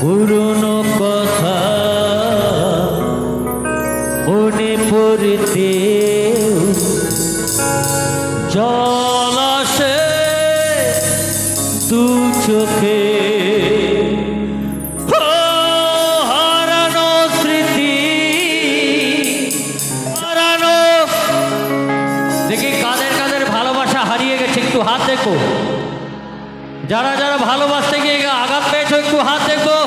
পুরনো কথা মনে পড়তে জল আসে দু চোখে, হারানো স্মৃতি হারানো। দেখি কাদের কাদের ভালোবাসা হারিয়ে গেছে, একটু হাত দেখো। যারা যারা ভালোবাসতে গিয়ে আঘাত পেয়েছো একটু হাত দেখবো।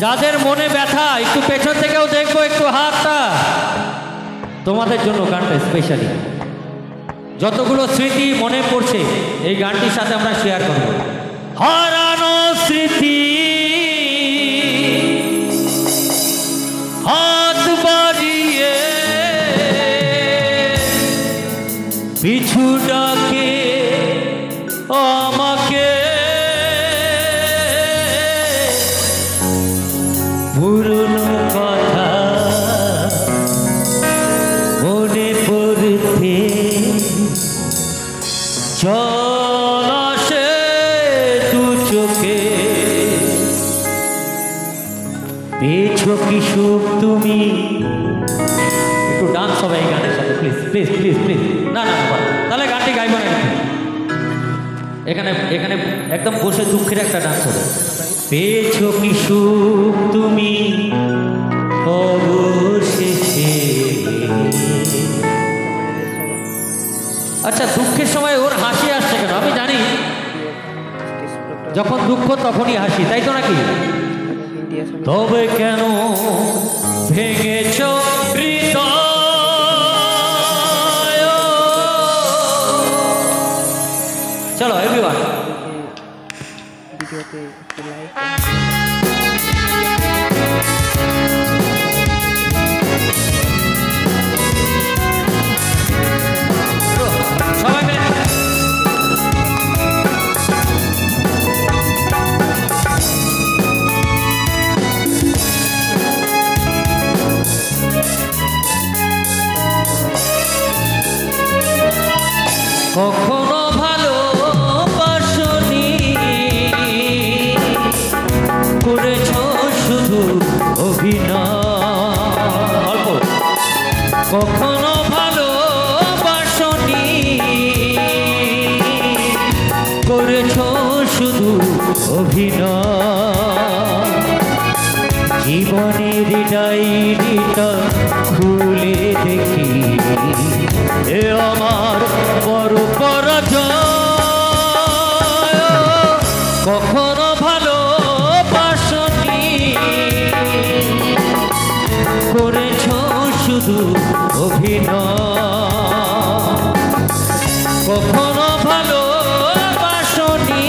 যাদের মনে ব্যথা একটু পেছন থেকেও দেখবো একটু হাতটা। তোমাদের জন্য গানটা স্পেশালি, যতগুলো স্মৃতি মনে পড়ছে এই গানটির সাথে আমরা শেয়ার করব। হারানো স্মৃতি হাত বাড়িয়ে পিছু ডাকে আমাকে, পুরনো কথা মনে পড়তে জল আসে দু চোখে। পেয়েছো কি সুখ তুমি, একটু ডান্স হবে এই গানের সাথে প্লিজ প্লিজ প্লিজ প্লিজ। না না তাহলে গানটি গাইব না, এখানে এখানে একদম বসে দুঃখের একটা ডান্স হবে। পেয়েছো কি সুখ তুমি অবশেষে। আচ্ছা দুঃখের সময় ওর হাসি আসছে কেন আমি জানি, যখন দুঃখ তখনই হাসি, তাই তো নাকি? তবে কেন ভেঙেছো হৃদয়, চলো এভরিওয়ান ভিডিওতে লাইক সবাই মিলে। কখনো ভালোবাসনি করেছো শুধু অভিনয়, কখনো ভালোবাসনি করেছো শুধু অভিনয়। জীবনের ডায়েরিটা খুলে দেখি এ আমার বড় পরাজয়। কখনো ভালোবাসনি করেছো শুধু অভিনয়, কখনো ভালোবাসনি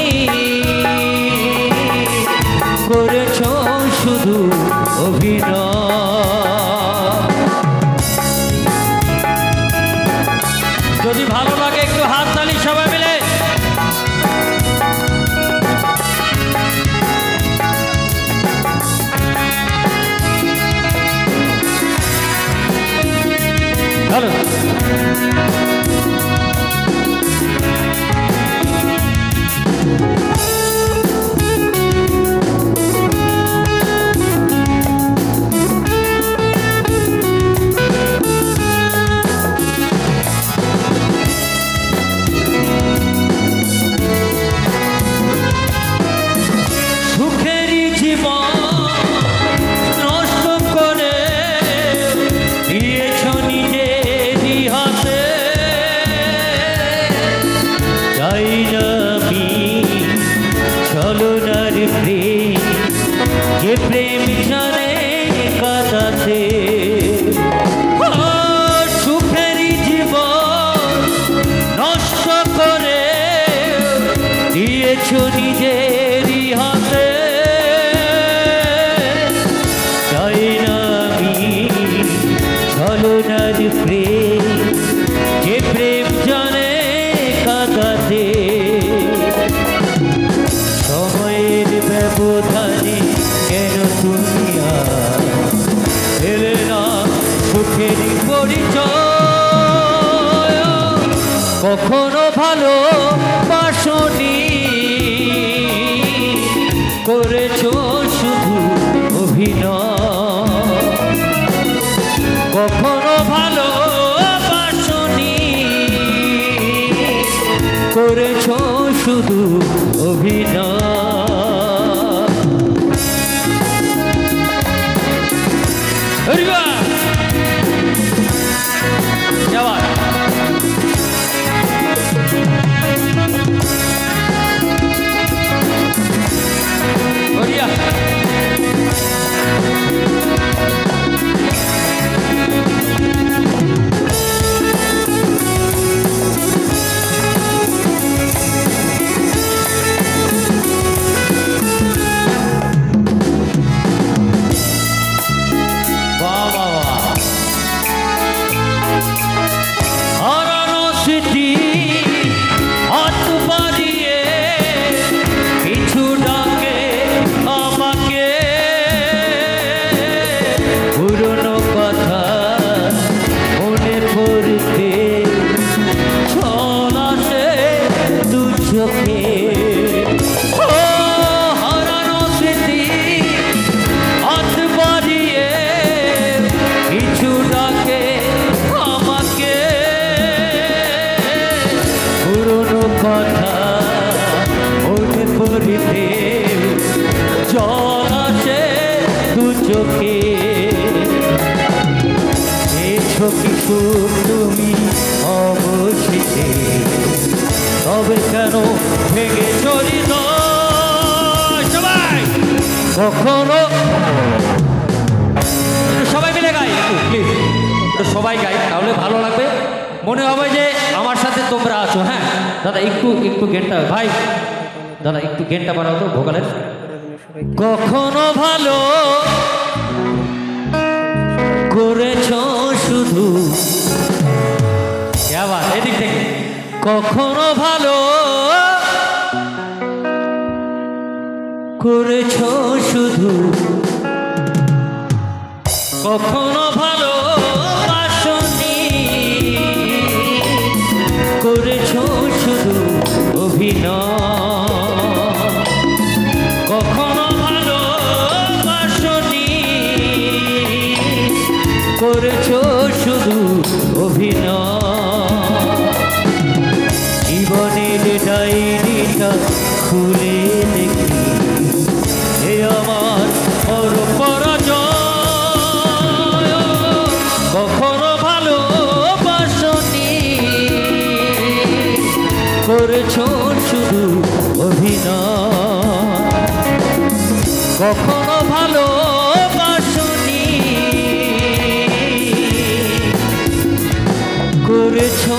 করেছো শুধু অভিনয়। যদি ভালো লাগে একটু হাত তালি সবাই মিলে। হ্যালো প্রেম জানে কাটাতে, সুখের জীবন নষ্ট করে দিয়েছো নিজেরই হাতে। চাই না আমি ছলনার প্রেম, যে প্রেম জানে কাটাতে। সময়ের ব্যবধানে কেন তুমি এলে না সুখের পরিচয়। কখনো ভালোবাসনি করেছো শুধু অভিনয়, কখনো ভালোবাসনি, করেছো শুধু অভিনয়। জল আসে দু চোখে, এসো কি সুখ তুমি অবশেষে, তবে কেন ভেঙে চলি সবাই কখনো। সবাই মিলে গাই একটু প্লিজ, একটু সবাই গাই, তাহলে ভালো লাগবে, মনে হবে যে আমার সাথে তোমরা আছো। হ্যাঁ দাদা একটু একটু গেনটা, ভাই দাদা একটু গেনটা বাড়াও তো ভোকালের। কখনো ভালো করেছো শুধু, আবার এদিক থেকে, কখনো ভালো করেছো শুধু, কখনো ভালো বাসনি, করেছো শুধু অভিনয়, কখনো ভালো বাসনি, করেছো শুধু অভিনয়। জীবনের ডায়েরিটা খুলে দেখি, এ আমার পরাজয়, কখনো ভালো বাসনি, করেছো শুধু অভিনয়, কখনো ভালো বাসনি, করেছো